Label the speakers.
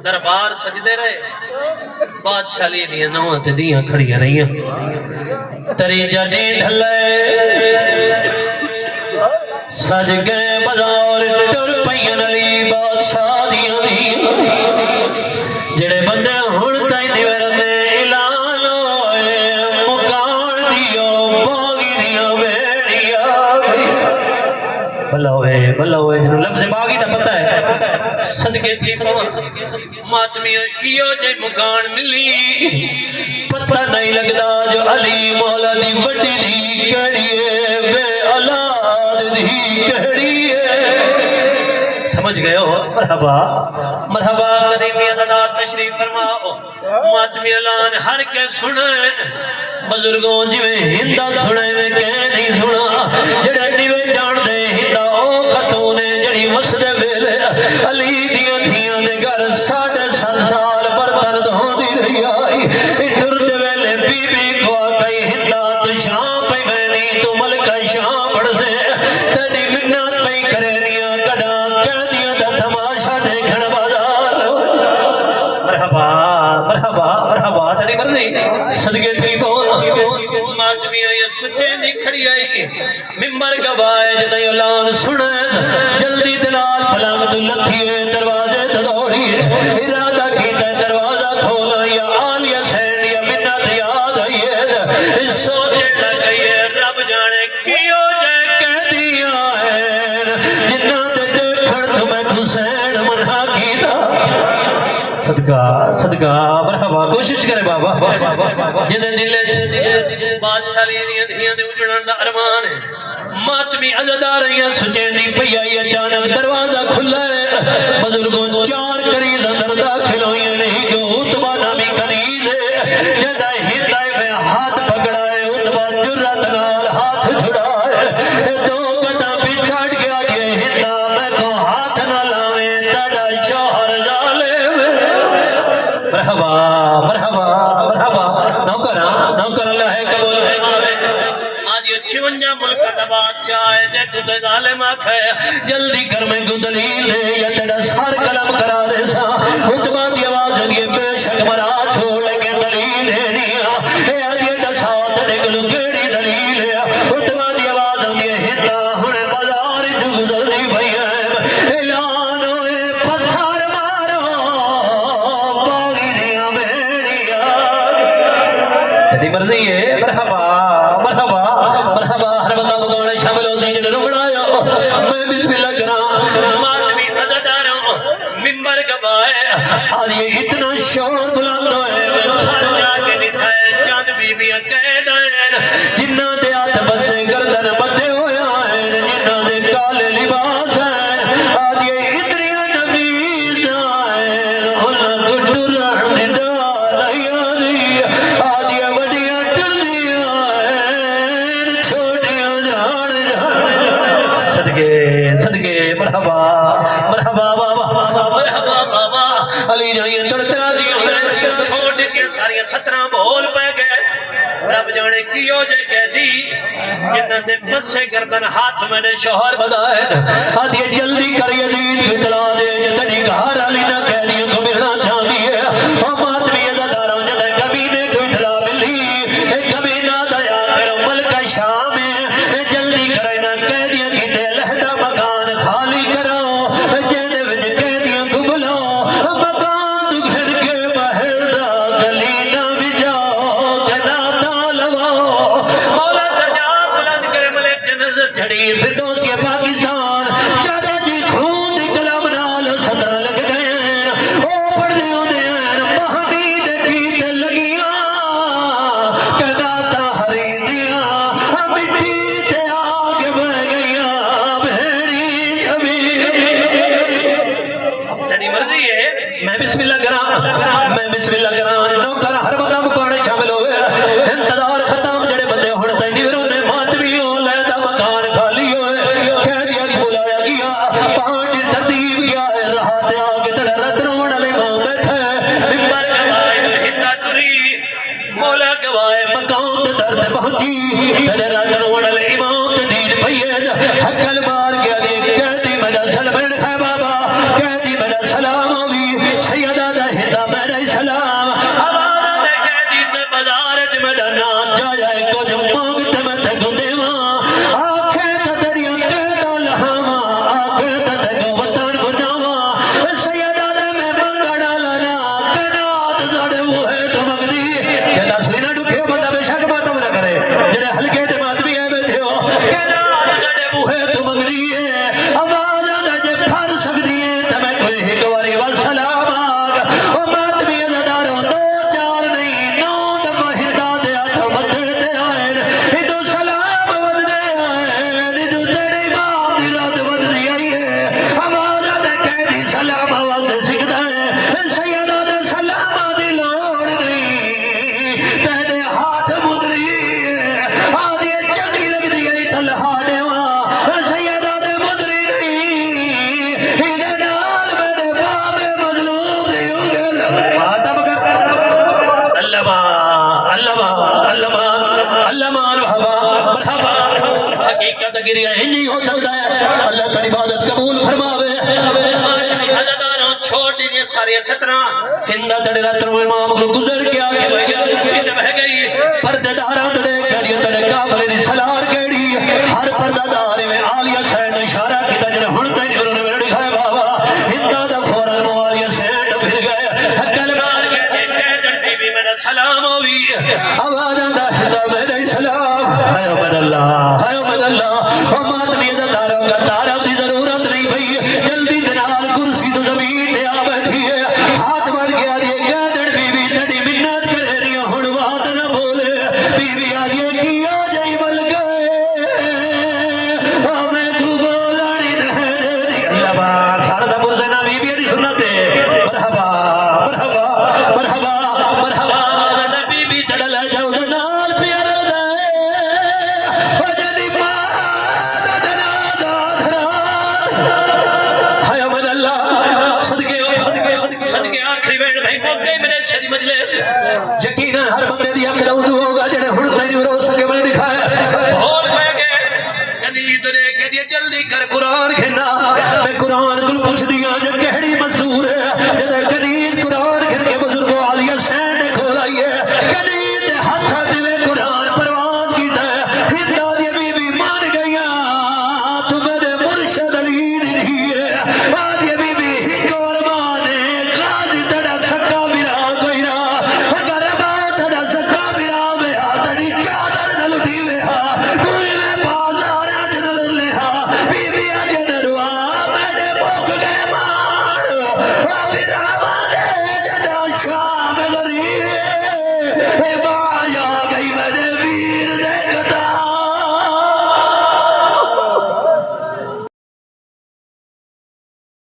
Speaker 1: دربار سجدے رہے بادشاہ لی دیاں نوہ تے دیاں کھڑیاں رہیاں تری جڑی ڈھلے سج گئے بازار ٹر پئیاں علی بادشاہ دیاں دیاں جڑے بندے ہن تائیں نیورندے اعلان ہوئے مکان دیو باغی دیاں بیڑیاں بھلا ہوئے جنہوں لفظ باغی دا پتہ ہے صدقے تھی ماتمی کیو جے مکان ملی پتہ نہیں لگدا جو علی مولا دی وڈی دی کہڑی ہے بے اولاد دی کہڑی ہے سمجھ گئے ہو مرحبا مرحبا قدیمی عزادار تشریف فرماؤ ماتمی اعلان ہر کے سنے بزرگوں جویں ہندہ سنے میں کہیں نہیں سنا جڑے نیوے جان دے ہندہ او خاتون جڑی مسجد ویلے علی دیاں دھیاں دے گھر 7.5 سال برتن دھون دی رہی آئی ادھر دے ویلے بی بی کو آکئی ہندہ تو شام پہ مینی تو ملکہ شام پڑھ سے تیری منت پہ کرینیاں کڑا کہہ دیا دا تماشا دیکھن بازار مرحبا مرحبا مرحبا تیری مرضی صدقے تری بول ماتمی آئی سچے دی کھڑی آئی ممبر گوائے جنہی اعلان سنے جلدی دلال پلانگ تو لکھیے دروازے تدوڑیے ارادہ کیتا دروازہ کھولا یا آلیہ سین یا منت یاد آئیے اس سوچے لگئیے رب جانے کیوں جے کہہ دیا ہے جنہ دے دیکھڑ تمہیں حسین منہ کیتا صدقہ صدقہ مرحبا کوشش کرے بابا جنہیں دلے بادشاہ لی دیا دے اجڑن دا ارمان ہے ماتمی عزداریاں سچیں دی پئی اچانک دروازہ کھلا ہے بزرگوں 4 قریض اندر داخل ہوئے نہیں جو اتبا نامی قریض ہے جدہ ہندائی میں ہاتھ پکڑا ہے اتبا جرات نال ہاتھ چھڑا ہے 2 گھنٹہ پچھاڑ گیا یہ ہندہ میں کو ہاتھ نہ لاویں تڑا شوہر ڈالے مرحبا مرحبا مرحبا نوکر اللہ ہے قبول آج یہ 56 ملک دا بادشاہ ہے جے کتے ظالم آکھے جلدی کر میں کو دلیل دے یا تیرا سار کلم کرا دے سا اتبا دی آواز یہ بے شک مرا چھوڑ لیکن دلیل ہے نہیں اے آج یہ دسا تیرے کلو کیڑی دلیل ہے اتبا دی آواز یہ ہندہ ہونے بازار جو گزر دی بھئی ہے اعلان ہوئے پتھر مارو باغی دیا بیڑیا تیری مرضی ہے مرحبا مرحبا مرحبا ہر بندہ مقانے شامل ہوتی جنہیں رکھنا آیا میں بسم اللہ کرا ماتمی عزداروں ممبر گوائے اور یہ اتنا شور بلند ہوئے سر جا کے نٹھائے چاند بی بیاں قید آئین جنہ دے آت بسے گردن بدے ہوئے آئین جنہ دے کالے لباس آئین آج یہ اتنی نبیز آئین انہاں گھٹو رہن ڈال آئی آج یہ وڈیاں ٹر دی آئین چھوٹیاں جان صدقے مرحبا مرحبا بابا مرحبا بابا علی جائیں تڑترا دی ہوئے چھوڑ کے ساریاں 17 بول پہ گئے رب جانے کیوں جے کہہ دی جنہ دے پسے گردن ہاتھ میں نے شوہر بدائے آج یہ جلدی کر یزید کو اطلاع دے جتنی گھار علی نہ کہہ دیوں کو ملنا چاہتی ہے اور ماتمی عزداروں جنہیں کبینے کو اطلاع ملی ایک کبینہ دیا پھر ملکہ شام ہے جلدی کرے نہ کہہ دیوں کی دے لہدہ مکان خالی کرو جنہیں وجہ کہہ دیوں کو بلو مکان تو گھر کے بہر دا گلی نہ بجاؤ جناتا لواؤ مولا درجات بلند کرے ملک جنز جھڑی فردوسی پاکستان چاہتے جی خون دی کلام نال 17 لگ گئے ہیں او پڑھ دیوں دے ہیں محمید کی تے لگیاں کہناتا ہری دیاں مٹی تے آگ بہ گئیاں بھیڑی شبی تیری مرضی ہے میں بسم اللہ کرا نوکر ہر بندہ مکانے شامل ہوئے انتظار ختم جڑے بندے ہوڑتے نیوروں نے ماتمیوں لیدہ مکان خالی ہوئے کہہ دیا کہ بلایا گیا پانچ ترتیب کیا ہے رہا دے آگے تڑے ردرون علی ماں بیٹھے ممبر گوائے ہندہ ٹری مولا گوائے مکان درد پہنچی تڑے ردرون علی امام دین پید حقل مار گیا دے کہہ دی مجھا سلمین خیبابا کہہ دی مجھا سلام ہوگی سیدہ ہندا میرے سلام آواز دے قیدی تے بازار تے میرا نام جایا کچھ مانگتے میں تے کو دیواں آنکھیں تے تیری قیدا لہاواں آنکھیں تے تینو وطن کو جاواں سیدہ تے میں منگڑا لانا کنات زڑ وہ ہے تو مگدی کہنا سوینا ڈکھے بندہ بے شک باتوں نہ کرے جڑے ہلکے تے ماتمی ہے بیٹھے ہو کنات زڑ وہ ہے تو مگدی ہے آواز آدھا جے پھر سکتی ہے تے میں کوئی ایک واری والسلام آگ او ماتمی ازداروں دو چار نہیں نو دم ہندا دے آتھا مدھے دے آئین ہندو سلام ودنے آئین ہندو تیرے امام دی رات ودنی آئی ہے آواز آدھا قیدی سلام ودنے سکھتا ہے سیدہ دے سلام دی لوڑ نہیں تیرے ہاتھ مدری ہے آدھی چکی لگ دی ہے تلہا دیواں سیدہ دے مدری نہیں ہندے نال میرے باب مظلوم دی اگل آدم کر اللہ مان مرحبا حقیقت گریا ہی نہیں ہو سکتا ہے اللہ کا عبادت قبول فرماوے حضرتاروں چھوڑ دیجئے ساری سترہ ہندہ تڑے راتروں امام کو گزر کیا کہ سیدھ بہ گئی پردے دارہ تڑے کری تڑے کافر دی سلار کیڑی ہر پردہ دارے میں آلیہ سینڈ اشارہ کی تجرہ ہنٹے نہیں انہوں نے میرے دکھائے بابا ہندہ دا فوراں موالیہ سینڈ پھر گئے حکل مار کے دیکھے بی بی میرا سلام ہوئی آواز آندہ ہندہ میرے سلام ہے عمد اللہ او ماتمی داروں کا تارہ دی ضرورت نہیں بھئی جلدی دنال کرسی تو زمین دے آ بیٹھی ہے ہاتھ بڑھ گیا دیئے گیدڑ بی بی تڑی منت کرے رہی ہن بات نہ بولے بی بی آدھے کیا جائی مل گئے او میں تو بولانی نہ دے دی اللہ بار سارا دا پرسینہ بی بی دی سنتے مرحبا مرحبا مرحبا مرحبا دا بی بی تڑا لے جاؤ دنال پیار دے او جدی پاد دنا دا دھرات ہائے عمد اللہ صدقے آخری ویڑ بھائی موقع